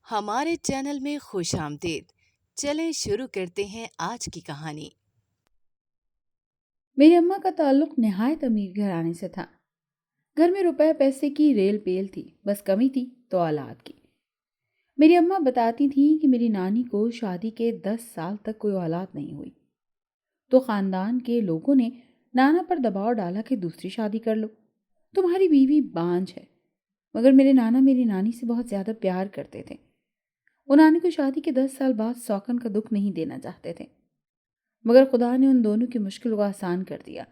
ہمارے چینل میں خوش آمدید۔ چلیں شروع کرتے ہیں آج کی کہانی۔ میری اماں کا تعلق نہایت امیر گھرانے سے تھا۔ گھر میں روپے پیسے کی ریل پیل تھی، بس کمی تھی تو اولاد کی۔ میری اماں بتاتی تھیں کہ میری نانی کو شادی کے 10 سال تک کوئی اولاد نہیں ہوئی، تو خاندان کے لوگوں نے نانا پر دباؤ ڈالا کہ دوسری شادی کر لو، تمہاری بیوی بانجھ ہے۔ مگر میرے نانا میری نانی سے بہت زیادہ پیار کرتے تھے۔ وہ نانی کو شادی کے 10 سال بعد سوکن کا دکھ نہیں دینا چاہتے تھے، مگر خدا نے ان دونوں کی مشکل کو آسان کر دیا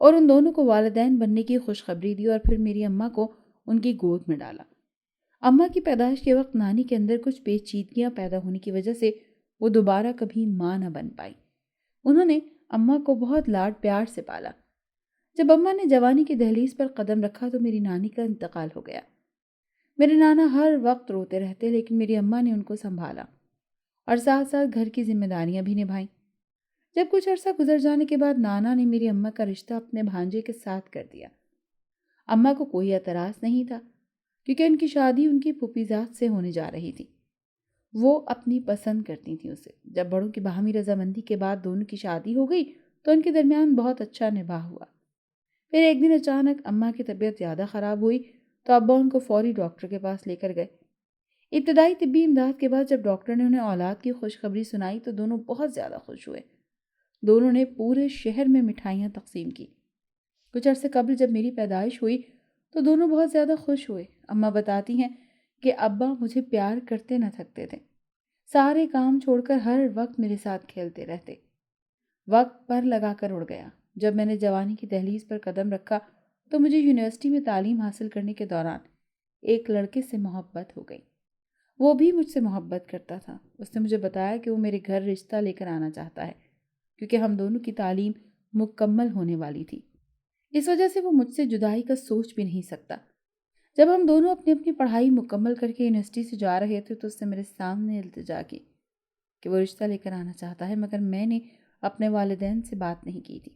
اور ان دونوں کو والدین بننے کی خوشخبری دی اور پھر میری اماں کو ان کی گود میں ڈالا۔ اماں کی پیدائش کے وقت نانی کے اندر کچھ پیچیدگیاں پیدا ہونے کی وجہ سے وہ دوبارہ کبھی ماں نہ بن پائی۔ انہوں نے اماں کو بہت لاڈ پیار سے پالا۔ جب اماں نے جوانی کی دہلیز پر قدم رکھا تو میری نانی کا انتقال ہو گیا۔ میرے نانا ہر وقت روتے رہتے، لیکن میری اماں نے ان کو سنبھالا اور ساتھ ساتھ گھر کی ذمہ داریاں بھی نبھائیں۔ جب کچھ عرصہ گزر جانے کے بعد نانا نے میری اماں کا رشتہ اپنے بھانجے کے ساتھ کر دیا۔ اماں کو کوئی اعتراض نہیں تھا، کیونکہ ان کی شادی ان کی پھوپھیزاد سے ہونے جا رہی تھی۔ وہ اپنی پسند کرتی تھیں اسے۔ جب بڑوں کی باہمی رضامندی کے بعد دونوں کی شادی ہو گئی تو ان کے درمیان بہت اچھا نباہ ہوا۔ پھر ایک دن اچانک اماں کی طبیعت زیادہ خراب ہوئی تو ابا ان کو فوری ڈاکٹر کے پاس لے کر گئے۔ ابتدائی طبی امداد کے بعد جب ڈاکٹر نے انہیں اولاد کی خوشخبری سنائی تو دونوں بہت زیادہ خوش ہوئے۔ دونوں نے پورے شہر میں مٹھائیاں تقسیم کی۔ کچھ عرصے قبل جب میری پیدائش ہوئی تو دونوں بہت زیادہ خوش ہوئے۔ اماں بتاتی ہیں کہ ابا مجھے پیار کرتے نہ تھکتے تھے، سارے کام چھوڑ کر ہر وقت میرے ساتھ کھیلتے رہتے۔ وقت پر لگا کر اڑ گیا۔ جب میں نے جوانی کی دہلیز پر قدم رکھا تو مجھے یونیورسٹی میں تعلیم حاصل کرنے کے دوران ایک لڑکے سے محبت ہو گئی۔ وہ بھی مجھ سے محبت کرتا تھا۔ اس نے مجھے بتایا کہ وہ میرے گھر رشتہ لے کر آنا چاہتا ہے، کیونکہ ہم دونوں کی تعلیم مکمل ہونے والی تھی۔ اس وجہ سے وہ مجھ سے جدائی کا سوچ بھی نہیں سکتا۔ جب ہم دونوں اپنی اپنی پڑھائی مکمل کر کے یونیورسٹی سے جا رہے تھے تو اس نے میرے سامنے التجا کی کہ وہ رشتہ لے کر آنا چاہتا ہے، مگر میں نے اپنے والدین سے بات نہیں کی تھی۔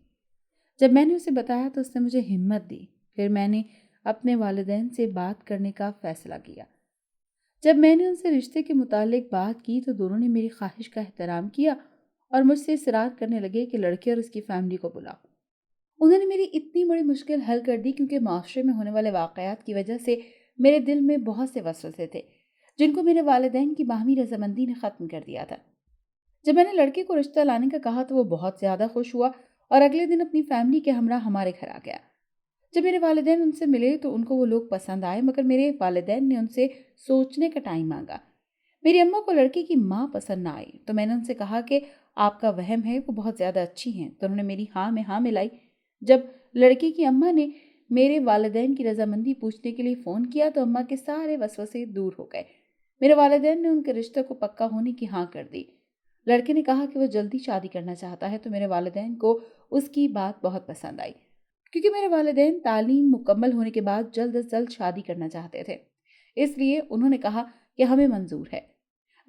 جب میں نے اسے بتایا تو اس نے مجھے ہمت دی۔ پھر میں نے اپنے والدین سے بات کرنے کا فیصلہ کیا۔ جب میں نے ان سے رشتے کے متعلق بات کی تو دونوں نے میری خواہش کا احترام کیا اور مجھ سے اصرار کرنے لگے کہ لڑکے اور اس کی فیملی کو بلاؤ۔ انہوں نے میری اتنی بڑی مشکل حل کر دی، کیونکہ معاشرے میں ہونے والے واقعات کی وجہ سے میرے دل میں بہت سے وسوسے تھے جن کو میرے والدین کی باہمی رضامندی نے ختم کر دیا تھا۔ جب میں نے لڑکے کو رشتہ لانے کا کہا تو وہ بہت زیادہ خوش ہوا اور اگلے دن اپنی فیملی کے ہمراہ ہمارے گھر آ گیا۔ جب میرے والدین ان سے ملے تو ان کو وہ لوگ پسند آئے، مگر میرے والدین نے ان سے سوچنے کا ٹائم مانگا۔ میری اماں کو لڑکی کی ماں پسند نہ آئی تو میں نے ان سے کہا کہ آپ کا وہم ہے، وہ بہت زیادہ اچھی ہیں، تو انہوں نے میری ہاں میں ہاں ملائی۔ جب لڑکی کی اماں نے میرے والدین کی رضامندی پوچھنے کے لیے فون کیا تو اماں کے سارے وسوسے دور ہو گئے۔ میرے والدین نے ان کے رشتے کو پکا ہونے کی ہاں کر دی۔ لڑکے نے کہا کہ وہ جلدی شادی کرنا چاہتا ہے تو میرے والدین کو اس کی بات بہت پسند آئی، کیونکہ میرے والدین تعلیم مکمل ہونے کے بعد جلد از جلد شادی کرنا چاہتے تھے، اس لیے انہوں نے کہا کہ ہمیں منظور ہے۔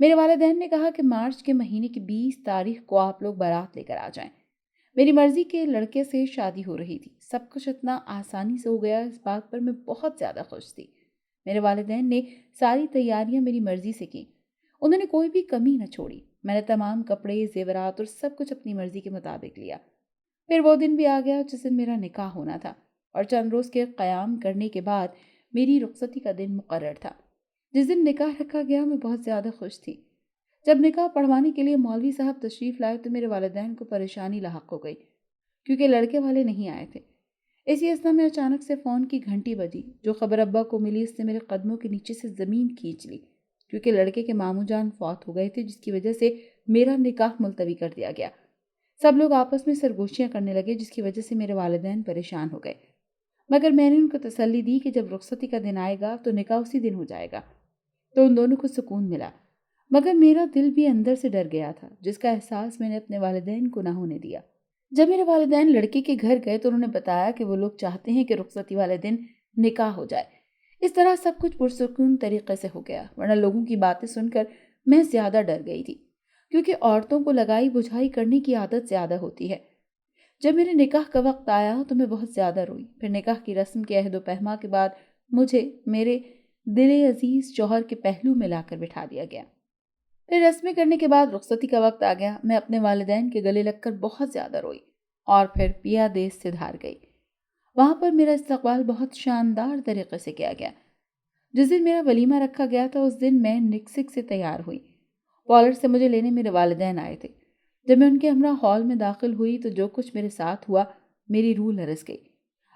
میرے والدین نے کہا کہ مارچ کے مہینے کی 20 تاریخ کو آپ لوگ بارات لے کر آ جائیں۔ میری مرضی کے لڑکے سے شادی ہو رہی تھی۔ سب کچھ اتنا آسانی سے ہو گیا، اس بات پر میں بہت زیادہ خوش تھی۔ میرے والدین نے ساری تیاریاں میری مرضی سے کی، انہوں نے کوئی بھی کمی نہ چھوڑی۔ میں نے تمام کپڑے، زیورات اور سب کچھ اپنی مرضی کے مطابق لیا۔ پھر وہ دن بھی آ گیا جس دن میرا نکاح ہونا تھا، اور چند روز کے قیام کرنے کے بعد میری رخصتی کا دن مقرر تھا۔ جس دن نکاح رکھا گیا میں بہت زیادہ خوش تھی۔ جب نکاح پڑھوانے کے لیے مولوی صاحب تشریف لائے تو میرے والدین کو پریشانی لاحق ہو گئی، کیونکہ لڑکے والے نہیں آئے تھے۔ اسی اثنا میں اچانک سے فون کی گھنٹی بجی۔ جو خبر ابا کو ملی اس نے میرے قدموں کے نیچے سے زمین کھینچ لی، کیونکہ لڑکے کے ماموں جان فوت ہو گئے تھے، جس کی وجہ سے میرا نکاح ملتوی کر دیا گیا۔ سب لوگ آپس میں سرگوشیاں کرنے لگے، جس کی وجہ سے میرے والدین پریشان ہو گئے، مگر میں نے ان کو تسلی دی کہ جب رخصتی کا دن آئے گا تو نکاح اسی دن ہو جائے گا۔ تو ان دونوں کو سکون ملا، مگر میرا دل بھی اندر سے ڈر گیا تھا، جس کا احساس میں نے اپنے والدین کو نہ ہونے دیا۔ جب میرے والدین لڑکے کے گھر گئے تو انہوں نے بتایا کہ وہ لوگ چاہتے ہیں کہ رخصتی والے دن نکاح ہو جائے۔ اس طرح سب کچھ پرسکون طریقے سے ہو گیا، ورنہ لوگوں کی باتیں سن کر میں زیادہ ڈر گئی تھی، کیونکہ عورتوں کو لگائی بجھائی کرنے کی عادت زیادہ ہوتی ہے۔ جب میرے نکاح کا وقت آیا تو میں بہت زیادہ روئی۔ پھر نکاح کی رسم کے عہد و پیما کے بعد مجھے میرے دل عزیز شوہر کے پہلو میں لا کر بٹھا دیا گیا۔ پھر رسمیں کرنے کے بعد رخصتی کا وقت آ گیا۔ میں اپنے والدین کے گلے لگ کر بہت زیادہ روئی اور پھر پیا دیس سے دھار گئی۔ وہاں پر میرا استقبال بہت شاندار طریقے سے کیا گیا۔ جس دن میرا ولیمہ رکھا گیا تھا اس دن میں نکسک سے تیار ہوئی۔ پالر سے مجھے لینے میرے والدین آئے تھے۔ جب میں ان کے ہمراہ ہال میں داخل ہوئی تو جو کچھ میرے ساتھ ہوا میری روح لرز گئی۔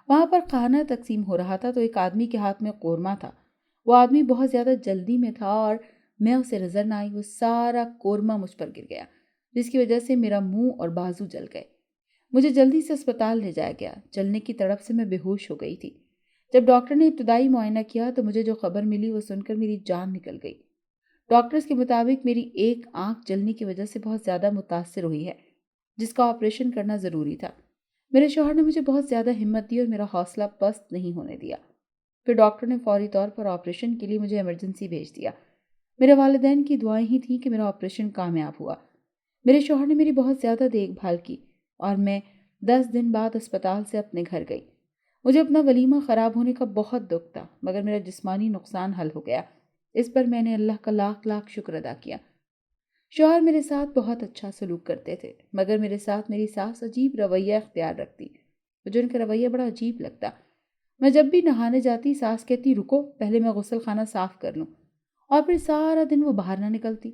وہاں پر کھانا تقسیم ہو رہا تھا تو ایک آدمی کے ہاتھ میں قورمہ تھا۔ وہ آدمی بہت زیادہ جلدی میں تھا اور میں اسے نظر نہ آئی۔ وہ سارا قورمہ مجھ پر گر گیا جس کی وجہ سے میرا منہ اور بازو جل گئے۔ مجھے جلدی سے اسپتال لے جایا گیا۔ چلنے کی تڑپ سے میں بے ہوش ہو گئی تھی۔ جب ڈاکٹر نے ابتدائی معائنہ کیا تو مجھے جو خبر ملی وہ سن کر میری جان نکل گئی۔ ڈاکٹرز کے مطابق میری ایک آنکھ جلنے کی وجہ سے بہت زیادہ متاثر ہوئی ہے جس کا آپریشن کرنا ضروری تھا۔ میرے شوہر نے مجھے بہت زیادہ ہمت دی اور میرا حوصلہ پست نہیں ہونے دیا۔ پھر ڈاکٹر نے فوری طور پر آپریشن کے لیے مجھے ایمرجنسی بھیج دیا۔ میرے والدین کی دعائیں ہی تھیں کہ میرا آپریشن کامیاب ہوا۔ میرے شوہر نے میری بہت زیادہ دیکھ بھال کی اور میں 10 دن بعد اسپتال سے اپنے گھر گئی۔ مجھے اپنا ولیمہ خراب ہونے کا بہت دکھ تھا مگر میرا جسمانی نقصان حل ہو گیا۔ اس پر میں نے اللہ کا لاکھ لاکھ شکر ادا کیا۔ شوہر میرے ساتھ بہت اچھا سلوک کرتے تھے مگر میرے ساتھ میری ساس عجیب رویہ اختیار رکھتی۔ مجھے ان کا رویہ بڑا عجیب لگتا۔ میں جب بھی نہانے جاتی ساس کہتی رکو پہلے میں غسل خانہ صاف کر لوں، اور پھر سارا دن وہ باہر نہ نکلتی۔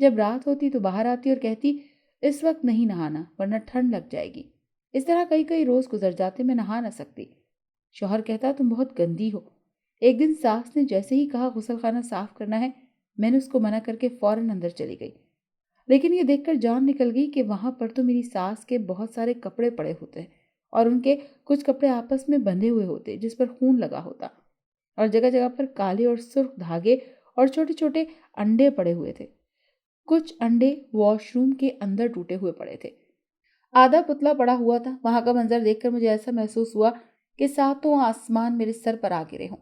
جب رات ہوتی تو باہر آتی اور کہتی اس وقت نہیں نہانا ورنہ ٹھنڈ لگ جائے گی۔ اس طرح کئی روز گزر جاتے میں نہا نہ سکتی۔ شوہر کہتا تم بہت گندی ہو۔ ایک دن ساس نے جیسے ہی کہا غسل خانہ صاف کرنا ہے میں نے اس کو منع کر کے فوراً اندر چلی گئی، لیکن یہ دیکھ کر جان نکل گئی کہ وہاں پر تو میری ساس کے بہت سارے کپڑے پڑے ہوتے ہیں اور ان کے کچھ کپڑے آپس میں بندھے ہوئے ہوتے جس پر خون لگا ہوتا، اور جگہ جگہ پر کالے اور سرخ دھاگے اور چھوٹے چھوٹے انڈے پڑے ہوئے تھے۔ کچھ انڈے واش روم کے اندر ٹوٹے ہوئے پڑے تھے۔ آدھا پتلا پڑا ہوا تھا۔ وہاں کا منظر دیکھ کر مجھے ایسا محسوس ہوا کہ ساتوں آسمان میرے سر پر آ گرے ہوں۔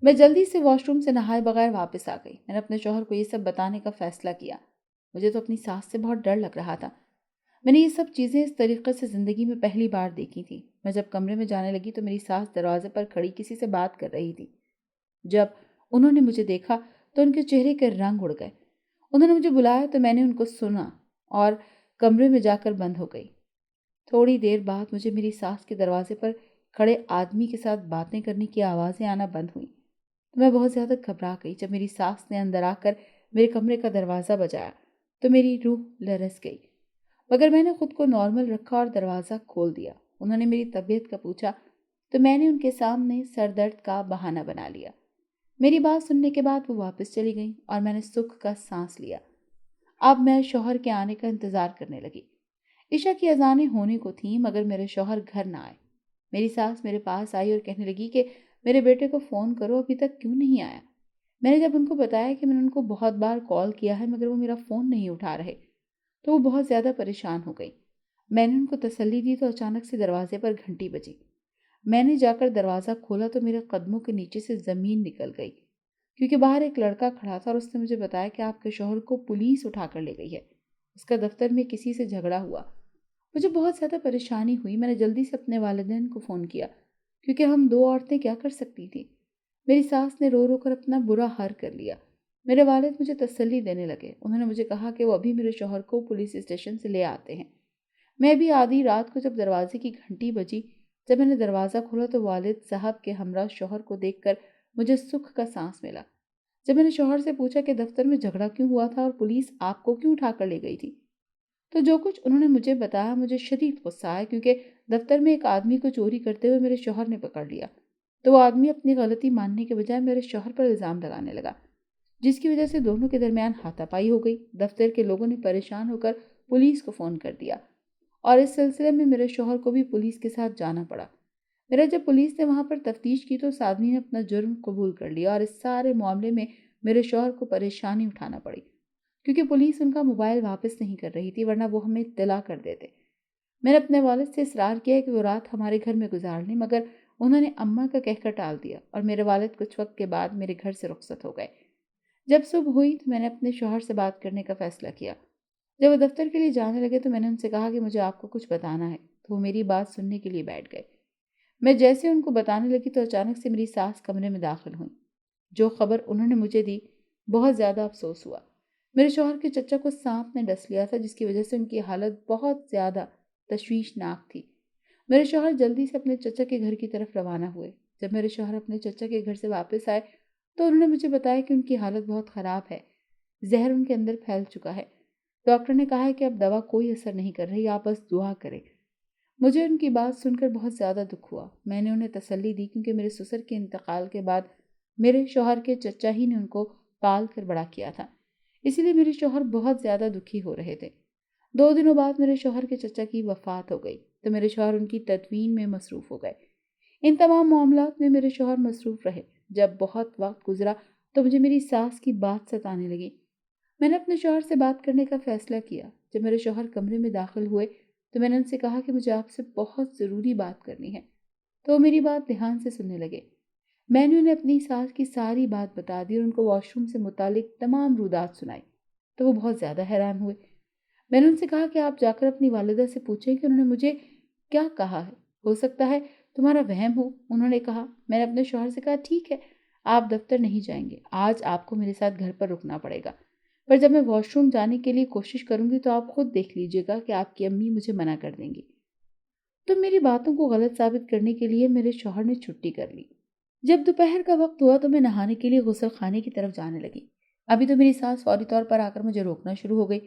میں جلدی سے واش روم سے نہائے بغیر واپس آ گئی۔ میں نے اپنے شوہر کو یہ سب بتانے کا فیصلہ کیا۔ مجھے تو اپنی ساس سے بہت ڈر لگ رہا تھا۔ میں نے یہ سب چیزیں اس طریقے سے زندگی میں پہلی بار دیکھی تھی۔ میں جب کمرے میں جانے لگی تو میری ساس دروازے پر کھڑی کسی سے بات کر رہی تھی۔ جب انہوں نے مجھے دیکھا تو ان کے چہرے کے رنگ اڑ گئے۔ انہوں نے مجھے بلایا تو میں نے ان کو سنا اور کمرے میں جا کر بند ہو گئی۔ تھوڑی دیر بعد مجھے میری ساس کے دروازے پر کھڑے آدمی کے ساتھ باتیں کرنے کی آوازیں آنا بند ہوئیں تو میں بہت زیادہ گھبرا گئی۔ جب میری ساس نے اندر آ کر میرے کمرے کا دروازہ بجایا تو میری روح لرز گئی، مگر میں نے خود کو نارمل رکھا اور دروازہ کھول دیا۔ انہوں نے میری طبیعت کا پوچھا تو میں نے ان کے سامنے سر درد کا بہانہ بنا لیا۔ میری بات سننے کے بعد وہ واپس چلی گئیں اور میں نے سکھ کا سانس لیا۔ اب میں شوہر کے آنے کا انتظار کرنے لگی۔ عشاء کی اذانیں ہونے کو تھیں مگر میرے شوہر گھر نہ آئے۔ میری ساس میرے پاس آئی اور کہنے لگی کہ میرے بیٹے کو فون کرو، ابھی تک کیوں نہیں آیا؟ میں نے جب ان کو بتایا کہ میں نے ان کو بہت بار کال کیا ہے مگر وہ میرا فون نہیں اٹھا رہے تو وہ بہت زیادہ پریشان ہو گئی۔ میں نے ان کو تسلی دی تو اچانک سے دروازے پر گھنٹی بجی۔ میں نے جا کر دروازہ کھولا تو میرے قدموں کے نیچے سے زمین نکل گئی، کیونکہ باہر ایک لڑکا کھڑا تھا اور اس نے مجھے بتایا کہ آپ کے شوہر کو پولیس اٹھا کر لے گئی ہے، اس کا دفتر میں کسی سے جھگڑا ہوا۔ مجھے بہت زیادہ پریشانی ہوئی۔ میں نے جلدی سے اپنے والدین کو فون کیا کیونکہ ہم دو عورتیں کیا کر سکتی تھیں۔ میری ساس نے رو رو کر اپنا برا حال کر لیا۔ میرے والد مجھے تسلی دینے لگے۔ انہوں نے مجھے کہا کہ وہ ابھی میرے شوہر کو پولیس اسٹیشن سے لے آتے ہیں۔ میں بھی آدھی رات کو جب دروازے کی گھنٹی بجی، جب میں نے دروازہ کھولا تو والد صاحب کے ہمراہ شوہر کو دیکھ کر مجھے سکھ کا سانس ملا۔ جب میں نے شوہر سے پوچھا کہ دفتر میں جھگڑا کیوں ہوا تھا اور پولیس آپ کو کیوں اٹھا کر لے گئی تھی تو جو کچھ انہوں نے مجھے بتایا مجھے شدید غصہ آیا، کیونکہ دفتر میں ایک آدمی کو چوری کرتے ہوئے میرے شوہر نے پکڑ لیا تو وہ آدمی اپنی غلطی ماننے کے بجائے میرے شوہر پر الزام لگانے لگا، جس کی وجہ سے دونوں کے درمیان ہاتھا پائی ہو گئی۔ دفتر کے لوگوں نے پریشان ہو کر پولیس کو فون کر دیا اور اس سلسلے میں میرے شوہر کو بھی پولیس کے ساتھ جانا پڑا۔ میرا جب پولیس نے وہاں پر تفتیش کی تو اس آدمی نے اپنا جرم قبول کر لیا اور اس سارے معاملے میں میرے شوہر کو پریشانی اٹھانا پڑی، کیونکہ پولیس ان کا موبائل واپس نہیں کر رہی تھی ورنہ وہ ہمیں اطلاع کر دیتے۔ میں نے اپنے والد سے اصرار کیا کہ وہ رات ہمارے گھر میں گزار لیں مگر انہوں نے اماں کا کہہ کر ٹال دیا اور میرے والد کچھ وقت کے بعد میرے گھر سے رخصت ہو گئے۔ جب صبح ہوئی تو میں نے اپنے شوہر سے بات کرنے کا فیصلہ کیا۔ جب وہ دفتر کے لیے جانے لگے تو میں نے ان سے کہا کہ مجھے آپ کو کچھ بتانا ہے، تو وہ میری بات سننے کے لیے بیٹھ گئے۔ میں جیسے ان کو بتانے لگی تو اچانک سے میری ساس کمرے میں داخل ہوئی۔ جو خبر انہوں نے مجھے دی بہت زیادہ افسوس ہوا۔ میرے شوہر کے چچا کو سانپ نے ڈس لیا تھا، جس کی وجہ سے ان کی حالت بہت زیادہ تشویشناک تھی۔ میرے شوہر جلدی سے اپنے چچا کے گھر کی طرف روانہ ہوئے۔ جب میرے شوہر اپنے چچا کے گھر سے واپس آئے تو انہوں نے مجھے بتایا کہ ان کی حالت بہت خراب ہے، زہر ان کے اندر پھیل چکا ہے۔ ڈاکٹر نے کہا ہے کہ اب دوا کوئی اثر نہیں کر رہی، آپ بس دعا کریں۔ مجھے ان کی بات سن کر بہت زیادہ دکھ ہوا۔ میں نے انہیں تسلی دی کیونکہ میرے سسر کے انتقال کے بعد میرے شوہر کے چچا ہی نے ان کو پال کر بڑا کیا تھا، اسی لیے میرے شوہر بہت زیادہ دکھی ہو رہے تھے۔ 2 دنوں بعد میرے شوہر کے چچا کی وفات ہو گئی تو میرے شوہر ان کی تدفین میں مصروف ہو گئے۔ ان تمام معاملات میں میرے شوہر مصروف رہے۔ جب بہت وقت گزرا تو مجھے میری ساس کی بات ستانے لگی۔ میں نے اپنے شوہر سے بات کرنے کا فیصلہ کیا۔ جب میرے شوہر کمرے میں داخل ہوئے تو میں نے ان سے کہا کہ مجھے آپ سے بہت ضروری بات کرنی ہے، تو وہ میری بات دھیان سے سننے لگے۔ میں نے انہیں اپنی ساس کی ساری بات بتا دی اور ان کو واش روم سے متعلق تمام رودات سنائی تو وہ بہت زیادہ حیران ہوئے۔ میں نے ان سے کہا کہ آپ جا کر اپنی والدہ سے پوچھیں کہ انہوں نے مجھے کیا کہا ہے، ہو سکتا ہے تمہارا وہم ہو۔ انہوں نے کہا۔ میں نے اپنے شوہر سے کہا ٹھیک ہے، آپ دفتر نہیں جائیں گے، آج آپ کو میرے ساتھ گھر پر رکنا پڑے گا، پر جب میں واش روم جانے کے لیے کوشش کروں گی تو آپ خود دیکھ لیجیے گا کہ آپ کی امی مجھے منع کر دیں گی۔ تو میری باتوں کو غلط ثابت کرنے کے لیے میرے شوہر نے چھٹی کر لی۔ جب دوپہر کا وقت ہوا تو میں نہانے کے لیے غسل خانے کی طرف جانے لگی۔ ابھی تو میری ساس فوری طور پر آ کر مجھے روکنا شروع ہو گئی،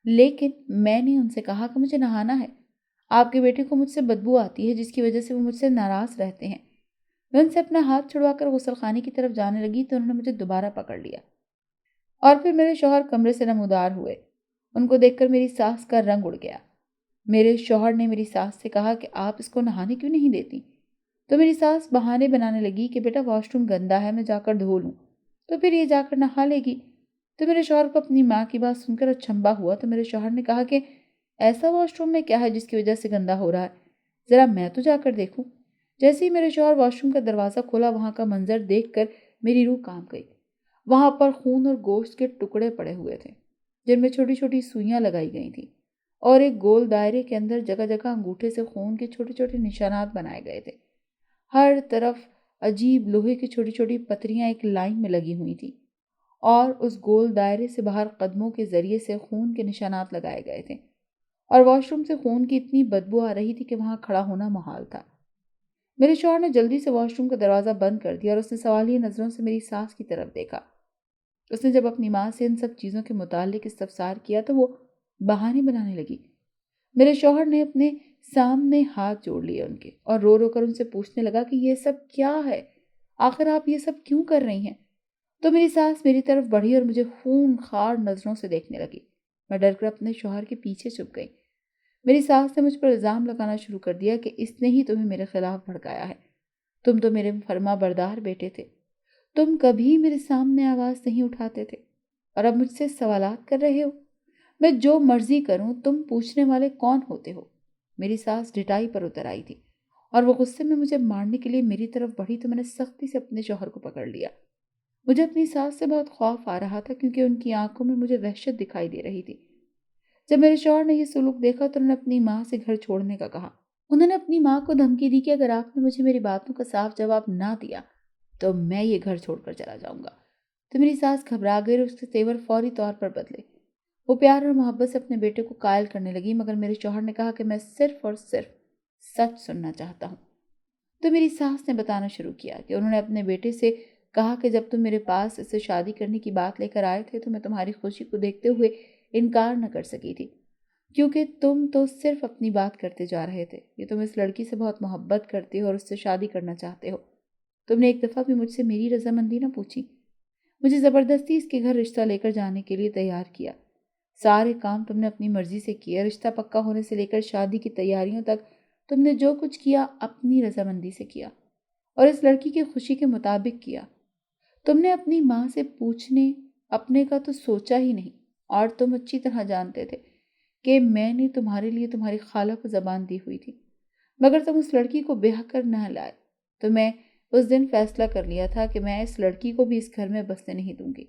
لیکن میں نے ان سے کہا کہ مجھے نہانا ہے، آپ کے بیٹے کو مجھ سے بدبو آتی ہے جس کی وجہ سے وہ مجھ سے ناراض رہتے ہیں۔ میں ان سے اپنا ہاتھ چھڑوا کر غسل خانے کی طرف جانے لگی تو انہوں نے مجھے دوبارہ پکڑ لیا اور پھر میرے شوہر کمرے سے نمودار ہوئے۔ ان کو دیکھ کر میری ساس کا رنگ اڑ گیا۔ میرے شوہر نے میری ساس سے کہا کہ آپ اس کو نہانے کیوں نہیں دیتی؟ تو میری ساس بہانے بنانے لگی کہ بیٹا واش روم گندا ہے، میں جا کر دھو لوں تو پھر یہ جا کر نہا لے گی۔ تو میرے شوہر کو اپنی ماں کی بات سن کر اچنبھا ہوا تو میرے شوہر نے کہا کہ ایسا واش روم میں کیا ہے جس کی وجہ سے گندا ہو رہا ہے، ذرا میں تو جا کر دیکھوں۔ جیسے ہی میرے شوہر واش روم کا دروازہ کھولا، وہاں کا منظر دیکھ کر میری روح کانپ گئی۔ وہاں پر خون اور گوشت کے ٹکڑے پڑے ہوئے تھے جن میں چھوٹی چھوٹی سوئیاں لگائی گئی تھیں اور ایک گول دائرے کے اندر جگہ جگہ انگوٹھے سے خون کے چھوٹے چھوٹے نشانات بنائے گئے تھے۔ ہر طرف عجیب لوہے کی چھوٹی چھوٹی پتریاں ایک لائن میں لگی ہوئی تھیں اور اس گول دائرے سے باہر قدموں کے ذریعے سے خون کے نشانات لگائے گئے تھے اور واش روم سے خون کی اتنی بدبو آ رہی تھی کہ وہاں کھڑا ہونا محال تھا۔ میرے شوہر نے جلدی سے واش روم کا دروازہ بند کر دیا اور اس نے سوالیہ نظروں سے میری ساس کی طرف دیکھا۔ اس نے جب اپنی ماں سے ان سب چیزوں کے متعلق استفسار کیا تو وہ بہانے بنانے لگی۔ میرے شوہر نے اپنے سامنے ہاتھ جوڑ لیے ان کے اور رو رو کر ان سے پوچھنے لگا کہ یہ سب کیا ہے، آخر آپ یہ سب کیوں کر رہی ہیں؟ تو میری ساس میری طرف بڑھی اور مجھے خون خوار نظروں سے دیکھنے لگی۔ میں ڈر کر اپنے شوہر کے پیچھے چھپ گئی۔ میری ساس نے مجھ پر الزام لگانا شروع کر دیا کہ اس نے ہی تمہیں میرے خلاف بھڑکایا ہے، تم تو میرے فرما بردار بیٹے تھے، تم کبھی میرے سامنے آواز نہیں اٹھاتے تھے اور اب مجھ سے سوالات کر رہے ہو، میں جو مرضی کروں تم پوچھنے والے کون ہوتے ہو؟ میری ساس ڈٹائی پر اتر آئی تھی اور وہ غصے میں مجھے مارنے کے لیے میری طرف بڑھی تو میں نے سختی سے اپنے شوہر کو پکڑ لیا۔ مجھے اپنی ساس سے بہت خوف آ رہا تھا کیونکہ ان کی آنکھوں میں مجھے وحشت دکھائی دے رہی تھی۔ جب میرے شوہر نے یہ سلوک دیکھا تو انہوں نے اپنی ماں سے گھر چھوڑنے کا کہا۔ انہوں نے اپنی ماں کو دھمکی دی کہ اگر آپ نے مجھے میری باتوں کا صاف جواب نہ دیا تو میں یہ گھر چھوڑ کر چلا جاؤں گا۔ تو میری ساس گھبرا گئی اور اس کے تیور فوری طور پر بدلے۔ وہ پیار اور محبت سے اپنے بیٹے کو قائل کرنے لگی، مگر میرے شوہر نے کہا کہ میں صرف اور صرف سچ سننا چاہتا ہوں۔ تو میری ساس نے بتانا شروع کیا کہ انہوں نے اپنے بیٹے سے کہا کہ جب تم میرے پاس اس سے شادی کرنے کی بات لے کر آئے تھے تو میں تمہاری خوشی کو دیکھتے ہوئے انکار نہ کر سکی تھی، کیونکہ تم تو صرف اپنی بات کرتے جا رہے تھے کہ تم اس لڑکی سے بہت محبت کرتے ہو اور اس سے شادی کرنا چاہتے ہو۔ تم نے ایک دفعہ بھی مجھ سے میری رضامندی نہ پوچھی، مجھے زبردستی اس کے گھر رشتہ لے کر جانے کے لیے تیار کیا۔ سارے کام تم نے اپنی مرضی سے کیا، رشتہ پکا ہونے سے لے کر شادی کی تیاریوں تک تم نے جو کچھ کیا اپنی رضامندی سے کیا اور اس لڑکی کی خوشی کے مطابق کیا۔ تم نے اپنی ماں سے پوچھنے اپنے کا تو سوچا ہی نہیں، اور تم اچھی طرح جانتے تھے کہ میں نے تمہارے لیے تمہاری خالہ کو زبان دی ہوئی تھی، مگر تم اس لڑکی کو بیاہ کر نہ لائے۔ تو میں اس دن فیصلہ کر لیا تھا کہ میں اس لڑکی کو بھی اس گھر میں بسنے نہیں دوں گی۔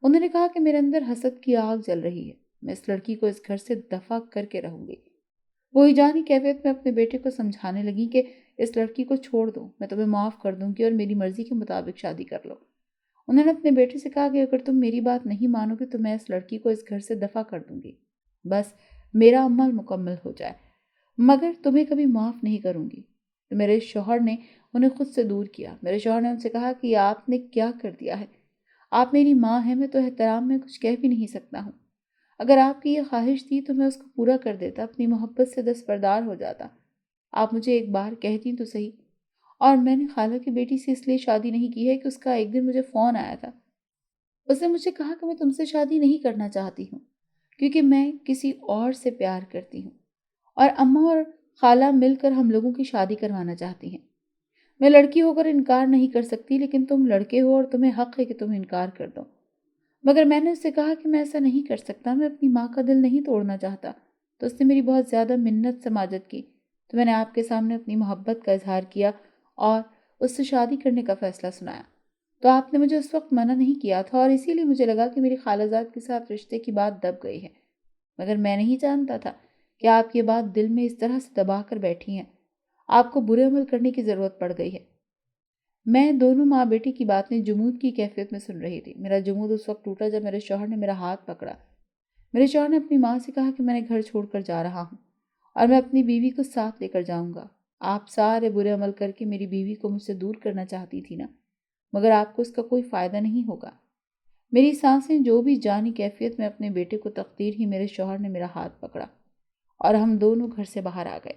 انہوں نے کہا کہ میرے اندر حسد کی آگ جل رہی ہے، میں اس لڑکی کو اس گھر سے دفع کر کے رہوں گی۔ وہی جانی کیفیت میں اپنے بیٹے کو سمجھانے لگی کہ اس لڑکی کو چھوڑ دو، میں تمہیں معاف کر دوں گی اور میری مرضی کے مطابق شادی کر لو۔ انہوں نے اپنے بیٹے سے کہا کہ اگر تم میری بات نہیں مانو گے تو میں اس لڑکی کو اس گھر سے دفع کر دوں گی، بس میرا عمل مکمل ہو جائے، مگر تمہیں کبھی معاف نہیں کروں گی۔ تو میرے شوہر نے انہیں خود سے دور کیا۔ میرے شوہر نے ان سے کہا کہ آپ نے کیا کر دیا ہے؟ آپ میری ماں ہیں، میں تو احترام میں کچھ کہہ بھی نہیں سکتا ہوں۔ اگر آپ کی یہ خواہش تھی تو میں اس کو پورا کر دیتا، اپنی محبت سے دستبردار ہو جاتا۔ آپ مجھے ایک بار کہتی تو صحیح۔ اور میں نے خالہ کی بیٹی سے اس لیے شادی نہیں کی ہے کہ اس کا ایک دن مجھے فون آیا تھا۔ اس نے مجھے کہا کہ میں تم سے شادی نہیں کرنا چاہتی ہوں کیونکہ میں کسی اور سے پیار کرتی ہوں، اور اماں اور خالہ مل کر ہم لوگوں کی شادی کروانا چاہتی ہیں۔ میں لڑکی ہو کر انکار نہیں کر سکتی، لیکن تم لڑکے ہو اور تمہیں حق ہے کہ تم انکار کر دو۔ مگر میں نے اس سے کہا کہ میں ایسا نہیں کر سکتا، میں اپنی ماں کا دل نہیں توڑنا چاہتا۔ تو اس نے میری بہت زیادہ منت سماجت کی، تو میں نے آپ کے سامنے اپنی محبت کا اظہار کیا اور اس سے شادی کرنے کا فیصلہ سنایا۔ تو آپ نے مجھے اس وقت منع نہیں کیا تھا، اور اسی لیے مجھے لگا کہ میری خالہ زاد کے ساتھ رشتے کی بات دب گئی ہے، مگر میں نہیں جانتا تھا کہ آپ یہ بات دل میں اس طرح سے دبا کر بیٹھی ہیں۔ آپ کو برے عمل کرنے کی ضرورت پڑ گئی ہے۔ میں دونوں ماں بیٹی کی باتیں جمود کی کیفیت میں سن رہی تھی۔ میرا جمود اس وقت ٹوٹا جب میرے شوہر نے میرا ہاتھ پکڑا۔ میرے شوہر نے اپنی ماں سے کہا کہ میں نے گھر چھوڑ کر جا رہا ہوں اور میں اپنی بیوی کو ساتھ لے کر جاؤں گا۔ آپ سارے برے عمل کر کے میری بیوی کو مجھ سے دور کرنا چاہتی تھی نا، مگر آپ کو اس کا کوئی فائدہ نہیں ہوگا۔ میری سانسیں جو بھی جانی کیفیت میں اپنے بیٹے کو تقدیر ہی میرے شوہر نے میرا ہاتھ پکڑا اور ہم دونوں گھر سے باہر آ گئے۔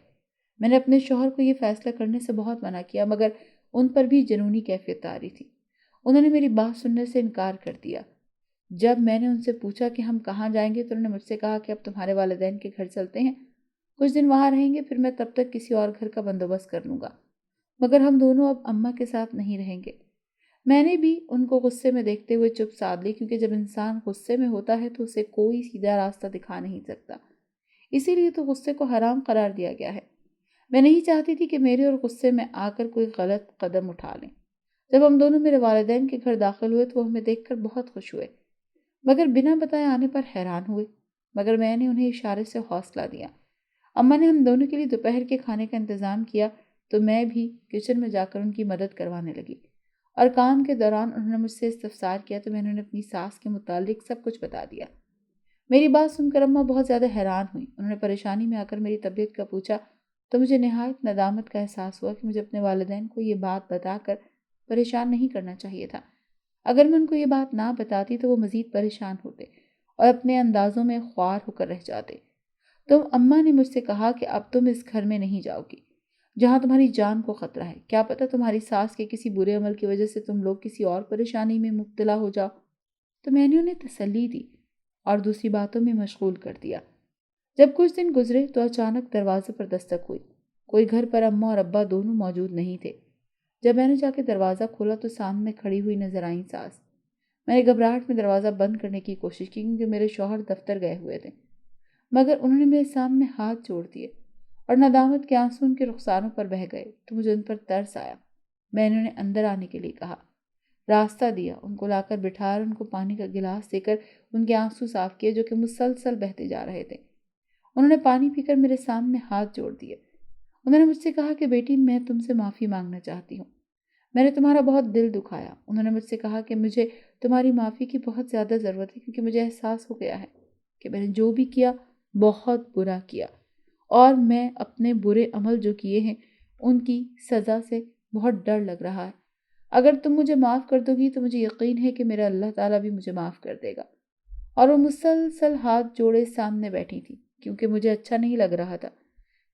میں نے اپنے شوہر کو یہ فیصلہ کرنے سے بہت منع کیا، مگر ان پر بھی جنونی کیفیت آ رہی تھی۔ انہوں نے میری بات سننے سے انکار کر دیا۔ جب میں نے ان سے پوچھا کہ ہم کہاں جائیں گے تو انہوں نے مجھ سے کہا کہ اب تمہارے والدین کے گھر چلتے ہیں، کچھ دن وہاں رہیں گے، پھر میں تب تک کسی اور گھر کا بندوبست کر لوں گا، مگر ہم دونوں اب اماں کے ساتھ نہیں رہیں گے۔ میں نے بھی ان کو غصے میں دیکھتے ہوئے چپ سادھ لی، کیونکہ جب انسان غصے میں ہوتا ہے تو اسے کوئی سیدھا راستہ دکھا نہیں سکتا، اسی لیے تو غصے کو حرام قرار دیا گیا ہے۔ میں نہیں چاہتی تھی کہ میرے اور غصے میں آ کر کوئی غلط قدم اٹھا لیں۔ جب ہم دونوں میرے والدین کے گھر داخل ہوئے تو وہ ہمیں دیکھ کر بہت خوش ہوئے، مگر بنا بتائے آنے پر حیران ہوئے، مگر میں نے انہیں اشارے سے حوصلہ دیا۔ اماں نے ہم دونوں کے لیے دوپہر کے کھانے کا انتظام کیا تو میں بھی کچن میں جا کر ان کی مدد کروانے لگی، اور کام کے دوران انہوں نے مجھ سے استفسار کیا تو میں نے انہیں اپنی ساس کے متعلق سب کچھ بتا دیا۔ میری بات سن کر اماں بہت زیادہ حیران ہوئی۔ انہوں نے پریشانی میں آ کر میری طبیعت کا پوچھا تو مجھے نہایت ندامت کا احساس ہوا کہ مجھے اپنے والدین کو یہ بات بتا کر پریشان نہیں کرنا چاہیے تھا۔ اگر میں ان کو یہ بات نہ بتاتی تو وہ مزید پریشان ہوتے اور اپنے اندازوں میں خوار ہو کر رہ جاتے۔ تو اماں نے مجھ سے کہا کہ اب تم اس گھر میں نہیں جاؤ گی جہاں تمہاری جان کو خطرہ ہے، کیا پتہ تمہاری ساس کے کسی برے عمل کی وجہ سے تم لوگ کسی اور پریشانی میں مبتلا ہو جاؤ۔ تو میں نے انہیں تسلی دی اور دوسری باتوں میں مشغول کر دیا۔ جب کچھ دن گزرے تو اچانک دروازے پر دستک ہوئی۔ کوئی گھر پر اماں اور ابا دونوں موجود نہیں تھے۔ جب میں نے جا کے دروازہ کھولا تو سامنے کھڑی ہوئی نظر آئیں ساس۔ میں نے گھبراہٹ میں دروازہ بند کرنے کی کوشش کی کیونکہ میرے شوہر دفتر گئے ہوئے تھے، مگر انہوں نے میرے سامنے ہاتھ جوڑ دیے اور ندامت کے آنسو ان کے رخساروں پر بہہ گئے تو مجھے ان پر ترس آیا۔ میں نے انہیں اندر آنے کے لیے کہا، راستہ دیا، ان کو لا کر بٹھا اور ان کو پانی کا گلاس دے کر ان کے آنسو صاف کیے جو کہ مسلسل بہتے جا رہے تھے۔ انہوں نے پانی پی کر میرے سامنے ہاتھ جوڑ دیے۔ انہوں نے مجھ سے کہا کہ بیٹی میں تم سے معافی مانگنا چاہتی ہوں، میں نے تمہارا بہت دل دکھایا۔ انہوں نے مجھ سے کہا کہ مجھے تمہاری معافی کی بہت زیادہ ضرورت ہے کیونکہ مجھے احساس ہو گیا ہے کہ میں نے جو بھی کیا بہت برا کیا، اور میں اپنے برے عمل جو کیے ہیں ان کی سزا سے بہت ڈر لگ رہا ہے۔ اگر تم مجھے معاف کر دو گی تو مجھے یقین ہے کہ میرا اللہ تعالیٰ بھی مجھے معاف کر دے گا۔ اور وہ مسلسل ہاتھ جوڑے سامنے بیٹھی تھی کیونکہ مجھے اچھا نہیں لگ رہا تھا،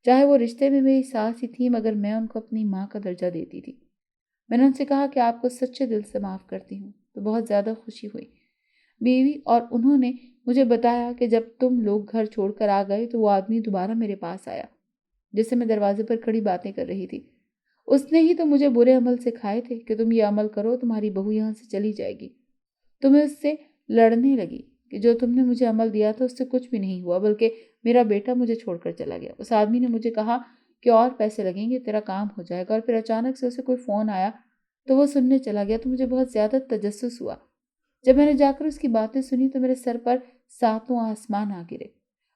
چاہے وہ رشتے میں میری ساس ہی تھی مگر میں ان کو اپنی ماں کا درجہ دیتی تھی۔ میں نے ان سے کہا کہ آپ کو سچے دل سے معاف کرتی ہوں تو بہت زیادہ خوشی ہوئی۔ بیوی اور انہوں نے مجھے بتایا کہ جب تم لوگ گھر چھوڑ کر آ گئے تو وہ آدمی دوبارہ میرے پاس آیا جس سے میں دروازے پر کھڑی باتیں کر رہی تھی۔ اس نے ہی تو مجھے برے عمل سکھائے تھے کہ تم یہ عمل کرو تمہاری بہو یہاں سے چلی جائے گی۔ تمہیں اس سے لڑنے لگی کہ جو تم نے مجھے عمل دیا تھا اس سے کچھ بھی نہیں ہوا، بلکہ میرا بیٹا مجھے چھوڑ کر چلا گیا۔ اس آدمی نے مجھے کہا کہ اور پیسے لگیں گے، تیرا کام ہو جائے گا، اور پھر اچانک سے اسے کوئی فون آیا تو وہ سننے چلا گیا تو مجھے بہت زیادہ تجسس ہوا۔ جب میں نے جا کر اس کی باتیں سنی تو میرے سر پر ساتوں آسمان آ گرے۔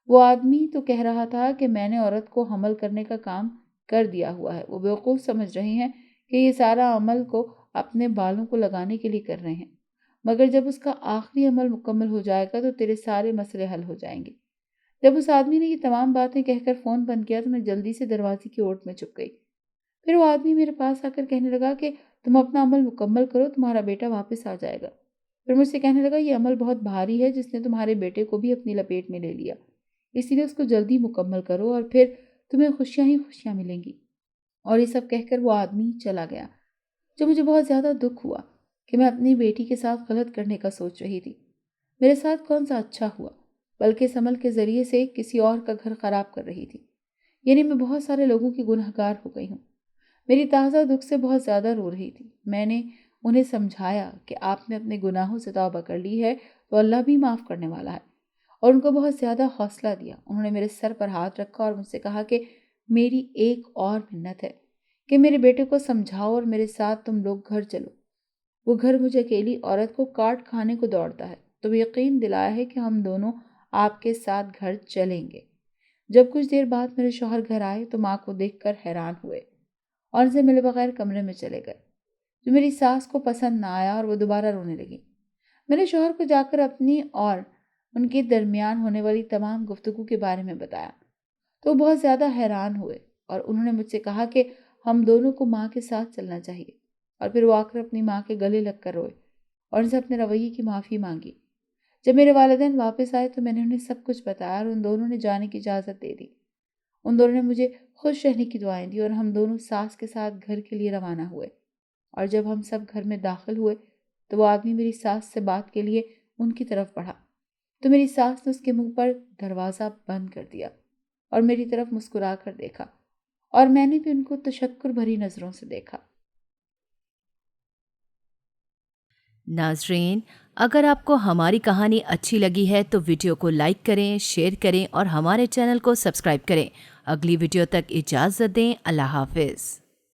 وہ آدمی تو کہہ رہا تھا کہ میں نے عورت کو حمل کرنے کا کام کر دیا ہوا ہے، وہ بیوقوف سمجھ رہے ہیں کہ یہ سارا عمل کو اپنے بالوں کو لگانے کے لیے کر رہے ہیں، مگر جب اس کا آخری عمل مکمل ہو جائے گا تو تیرے سارے مسئلے حل ہو جائیں گے۔ جب اس آدمی نے یہ تمام باتیں کہہ کر فون بند کیا تو میں جلدی سے دروازے کی اوٹ میں چھپ گئی۔ پھر وہ آدمی میرے پاس آ کر کہنے لگا کہ تم اپنا عمل مکمل کرو، تمہارا بیٹا واپس آ جائے گا۔ پھر مجھ سے کہنے لگا یہ عمل بہت بھاری ہے جس نے تمہارے بیٹے کو بھی اپنی لپیٹ میں لے لیا، اسی لیے اس کو جلدی مکمل کرو اور پھر تمہیں خوشیاں ہی خوشیاں ملیں گی۔ اور یہ سب کہہ کر وہ آدمی چلا گیا۔ جو مجھے بہت زیادہ دکھ ہوا کہ میں اپنی بیٹی کے ساتھ غلط کرنے کا سوچ رہی تھی۔ میرے ساتھ کون سا اچھا ہوا، بلکہ اس عمل کے ذریعے سے کسی اور کا گھر خراب کر رہی تھی۔ یعنی میں بہت سارے لوگوں کی گنہگار ہو گئی ہوں۔ میری تازہ دکھ سے بہت زیادہ رو رہی تھی۔ میں نے انہیں سمجھایا کہ آپ نے اپنے گناہوں سے توبہ کر لی ہے تو اللہ بھی معاف کرنے والا ہے، اور ان کو بہت زیادہ حوصلہ دیا۔ انہوں نے میرے سر پر ہاتھ رکھا اور مجھ سے کہا کہ میری ایک اور منت ہے کہ میرے بیٹے کو سمجھاؤ اور میرے ساتھ تم لوگ گھر چلو۔ وہ گھر مجھ اکیلی عورت کو کاٹ کھانے کو دوڑتا ہے، تو یقین دلایا ہے کہ ہم دونوں آپ کے ساتھ گھر چلیں گے۔ جب کچھ دیر بعد میرے شوہر گھر آئے تو ماں کو دیکھ کر حیران ہوئے اور ان سے ملے بغیر کمرے میں چلے گئے، جو میری ساس کو پسند نہ آیا اور وہ دوبارہ رونے لگی۔ میں نے شوہر کو جا کر اپنی اور ان کے درمیان ہونے والی تمام گفتگو کے بارے میں بتایا تو وہ بہت زیادہ حیران ہوئے، اور انہوں نے مجھ سے کہا کہ ہم دونوں کو ماں کے ساتھ چلنا چاہیے۔ اور پھر وہ آ کر اپنی ماں کے گلے لگ کر روئے اور ان سے اپنے رویے کی معافی مانگی۔ جب میرے والدین واپس آئے تو میں نے انہیں سب کچھ بتایا اور ان دونوں نے جانے کی اجازت دے دی۔ ان دونوں نے مجھے خوش رہنے کی دعائیں دی اور ہم دونوں ساس کے ساتھ گھر کے لیے روانہ ہوئے۔ اور جب ہم سب گھر میں داخل ہوئے تو وہ آدمی میری ساس سے بات کے لیے ان کی طرف بڑھا تو میری ساس نے اس کے منہ پر دروازہ بند کر دیا اور میری طرف مسکرا کر دیکھا، اور میں نے بھی ان کو تشکر بھری نظروں سے دیکھا۔ ناظرین، اگر آپ کو ہماری کہانی اچھی لگی ہے تو ویڈیو کو لائک کریں، شیئر کریں اور ہمارے چینل کو سبسکرائب کریں۔ اگلی ویڈیو تک اجازت دیں۔ اللہ حافظ۔